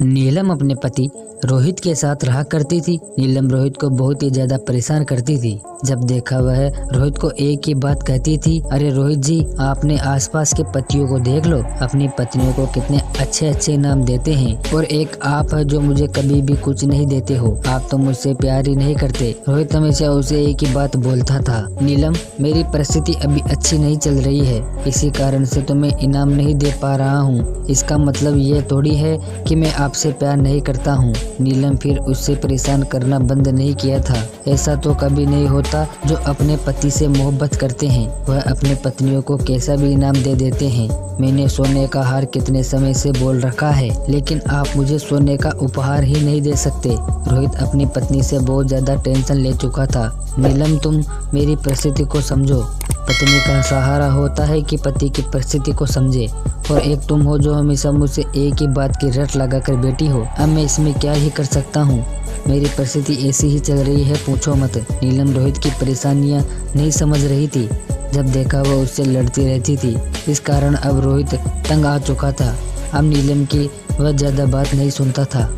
नीलम अपने पति रोहित के साथ रहा करती थी। नीलम रोहित को बहुत ही ज्यादा परेशान करती थी। जब देखा वह रोहित को एक ही बात कहती थी, अरे रोहित जी, आपने आसपास के पतियों को देख लो, अपनी पत्नियों को कितने अच्छे अच्छे इनाम देते हैं और एक आप है जो मुझे कभी भी कुछ नहीं देते हो, आप तो मुझसे प्यार ही नहीं करते। रोहित हमेशा उसे एक ही बात बोलता था, नीलम मेरी परिस्थिति अभी अच्छी नहीं चल रही है, इसी कारण से तुम्हें इनाम नहीं दे पा रहा हूँ। इसका मतलब ये थोड़ी है कि मैं आपसे प्यार नहीं करता हूँ। नीलम फिर उससे परेशान करना बंद नहीं किया था। ऐसा तो कभी नहीं होता जो अपने पति से मोहब्बत करते हैं वह अपने पत्नियों को कैसा भी इनाम दे देते हैं। मैंने सोने का हार कितने समय से बोल रखा है, लेकिन आप मुझे सोने का उपहार ही नहीं दे सकते। रोहित अपनी पत्नी से बहुत ज्यादा टेंशन ले चुका था। नीलम तुम मेरी परिस्थिति को समझो। पत्नी का सहारा होता है कि पति की परिस्थिति को समझे, और एक तुम हो जो हमेशा मुझसे एक ही बात की रट लगा कर बैठी हो। अब मैं इसमें क्या ही कर सकता हूँ, मेरी परिस्थिति ऐसी ही चल रही है, पूछो मत। नीलम रोहित की परेशानियाँ नहीं समझ रही थी। जब देखा वह उससे लड़ती रहती थी, इस कारण अब रोहित तंग आ चुका था। अब नीलम की वह ज़्यादा बात नहीं सुनता था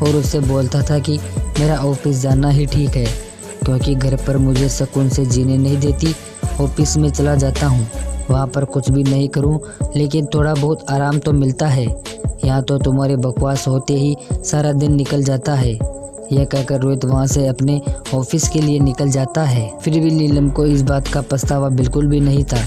और उससे बोलता था कि मेरा ऑफिस जाना ही ठीक है, क्योंकि घर पर मुझे सुकून से जीने नहीं देती। ऑफिस में चला जाता हूँ, वहाँ पर कुछ भी नहीं करूँ, लेकिन थोड़ा बहुत आराम तो मिलता है। यहाँ तो तुम्हारे बकवास होते ही सारा दिन निकल जाता है। यह कहकर रोहित वहाँ से अपने ऑफिस के लिए निकल जाता है। फिर भी नीलम को इस बात का पछतावा बिल्कुल भी नहीं था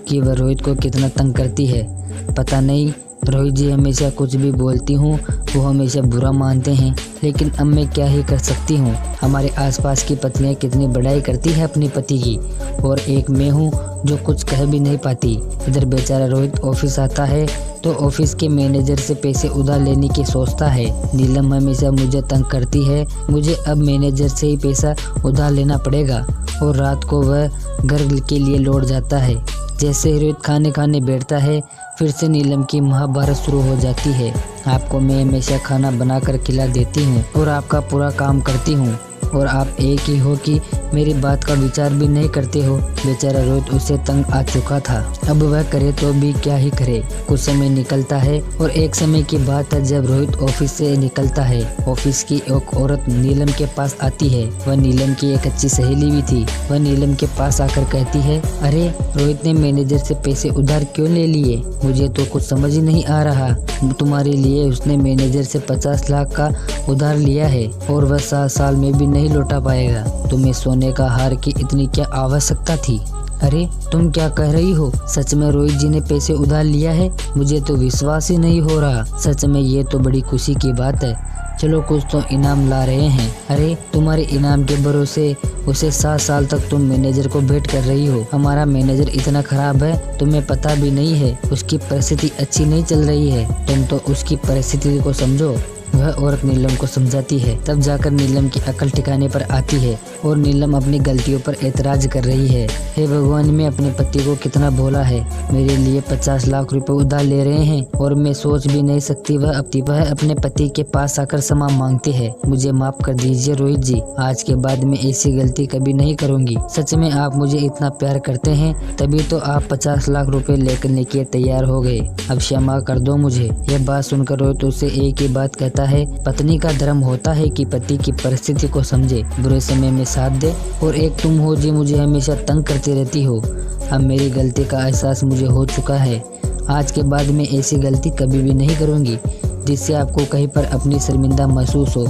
कि वह रोहित को कितना तंग करती है। पता नहीं रोहित जी हमेशा कुछ भी बोलती हूँ वो हमेशा बुरा मानते हैं, लेकिन अब मैं क्या ही कर सकती हूँ। हमारे आसपास की पत्नियाँ कितनी बड़ाई करती है अपने पति की, और एक मैं हूँ जो कुछ कह भी नहीं पाती। इधर बेचारा रोहित ऑफिस आता है तो ऑफिस के मैनेजर से पैसे उधार लेने की सोचता है। नीलम हमेशा मुझे तंग करती है, मुझे अब मैनेजर से ही पैसा उधार लेना पड़ेगा। और रात को वह घर के लिए लौट जाता है। जैसे रोहित खाने खाने बैठता है, फिर से नीलम की महाभारत शुरू हो जाती है। आपको मैं हमेशा खाना बनाकर खिला देती हूँ और आपका पूरा काम करती हूँ, और आप एक ही हो कि मेरी बात का विचार भी नहीं करते हो। बेचारा रोहित उससे तंग आ चुका था। अब वह करे तो भी क्या ही करे। कुछ समय निकलता है और एक समय की बात है जब रोहित ऑफिस से निकलता है। ऑफिस की एक औरत नीलम के पास आती है। वह नीलम की एक अच्छी सहेली भी थी। वह नीलम के पास आकर कहती है, अरे रोहित ने मैनेजर से पैसे उधार क्यों ले लिए, मुझे तो कुछ समझ ही नहीं आ रहा। तुम्हारे लिए उसने मैनेजर से 50 लाख का उधार लिया है और वह 7 साल में भी नहीं लौटा पाएगा। तुम्हें सोने का हार की इतनी क्या आवश्यकता थी। अरे तुम क्या कह रही हो, सच में रोहित जी ने पैसे उधार लिया है? मुझे तो विश्वास ही नहीं हो रहा। सच में ये तो बड़ी खुशी की बात है। चलो कुछ तो इनाम ला रहे हैं। अरे तुम्हारे इनाम के भरोसे उसे 7 साल तक तुम मैनेजर को भेंट कर रही हो। हमारा मैनेजर इतना खराब है तुम्हें पता भी नहीं है। उसकी परिस्थिति अच्छी नहीं चल रही है, तुम तो उसकी परिस्थिति को समझो। वह औरत नीलम को समझाती है। तब जाकर नीलम की अकल ठिकाने पर आती है और नीलम अपनी गलतियों पर एतराज कर रही है। हे भगवान, मैं अपने पति को कितना भोला है, मेरे लिए 50 लाख रुपए उधार ले रहे हैं और मैं सोच भी नहीं सकती वह अपने पति के पास आकर क्षमा मांगती है। मुझे माफ कर दीजिए रोहित जी, आज के बाद मैं ऐसी गलती कभी नहीं करूँगी। सच में आप मुझे इतना प्यार करते हैं, तभी तो आप 50 लाख रुपए लेकर के तैयार हो गए। अब क्षमा कर दो मुझे। यह बात सुनकर रोहित उससे एक ही बात कहता है, पत्नी का धर्म होता है कि पति की परिस्थिति को समझे, बुरे समय में साथ दे, और एक तुम हो जो मुझे हमेशा तंग करती रहती हो। अब मेरी गलती का एहसास मुझे हो चुका है। आज के बाद मैं ऐसी गलती कभी भी नहीं करूँगी जिससे आपको कहीं पर अपनी शर्मिंदा महसूस हो,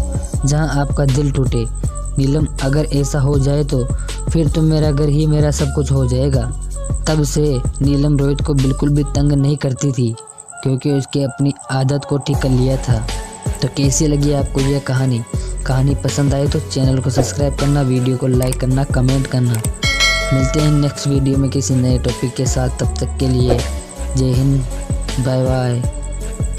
जहां आपका दिल टूटे। नीलम, अगर ऐसा हो जाए तो फिर तो मेरा घर ही मेरा सब कुछ हो जाएगा। तब से नीलम रोहित को बिल्कुल भी तंग नहीं करती थी, क्योंकि उसकी अपनी आदत को ठीक कर लिया था। तो कैसी लगी आपको यह कहानी पसंद आए तो चैनल को सब्सक्राइब करना, वीडियो को लाइक करना, कमेंट करना। मिलते हैं नेक्स्ट वीडियो में किसी नए टॉपिक के साथ। तब तक के लिए जय हिंद, बाय बाय।